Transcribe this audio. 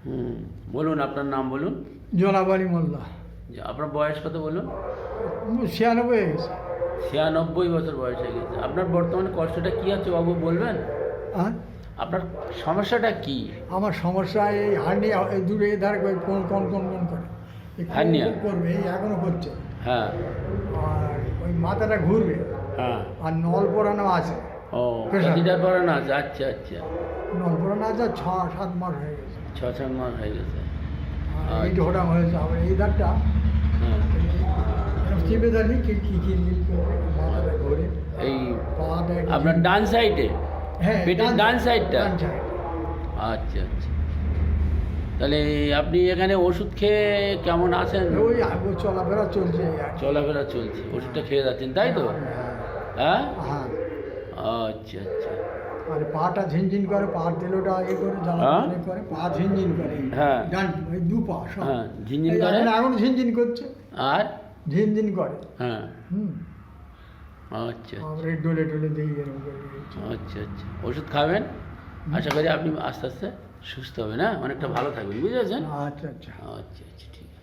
হুম, বলুন আপনার নাম বলুন। জোনাবাড়ি মোল্লা। আপনার বয়স কত বলুন? 96 হয়ে গেছে। 96 বছর বয়স হয়ে গেছে। আপনার বর্তমানে কষ্টটা কী আছে বাবু বলবেন? আর আপনার সমস্যাটা কি? আমার সমস্যা এই হার্নিয়া, এই দূরে এধার করে কোন কোন কোন কোন করে এই কোন হার্নিয়া? কোন করবে, এই এখনো করছে। হ্যাঁ। আর ওই মাথাটা ঘুরবে, হ্যাঁ। আর নল পরানো আছে। ও, Pressure? ক্যাথিটার পড়ানো আছে। আচ্ছা আচ্ছা। নল পরানো আছে, 6-7 মাস হয়ে গেছে। 6-7 মাস হয়ে গেছে। আর এই আচ্ছা। ঢোটা হয়েছে। আবার এই ধারটা হ্যাঁ। এরকম চিপে ধরলি কিলকিল করবে, মাথাটা ঘুরে, এই পাটা একটু আপনার ডান সাইডে, হ্যাঁ, পেটের ডান সাইডটা? ডান সাইড। আচ্ছা আচ্ছা। তাহলে আপনি এখানে ওষুধ খেয়ে কেমন আছেন? ওই চলাফেরা চলছে এই আর কি। চলাফেরা চলছে, ওষুধটা খেয়ে যাচ্ছেন তাই তো? হ্যাঁ, হ্যাঁ। হ্যাঁ। আচ্ছা আচ্ছা। আর পাটা ঝিনঝিন করে, পার তেলোটা আগে করে হ্যাঁ? জ্বালানি করে, পা ঝিনঝিন করে। হ্যাঁ। ডান ওই দু পা সব। হ্যাঁ, ঝিনঝিন এই করে? এখন ঝিনঝিন করছে, আর? ঝিনঝিন করে। হ্যাঁ। হুম। আচ্ছা আমরা এই ডলে ডলে দিই এরকম করে। আচ্ছা আচ্ছা। ওষুধ খাবেন, আশা করি আপনি আস্তে আস্তে সুস্থ হবেন। হ্যাঁ, অনেকটা ভালো থাকবেন, বুঝেছেন? আচ্ছা আচ্ছা। আচ্ছা আচ্ছা, ঠিক আছে।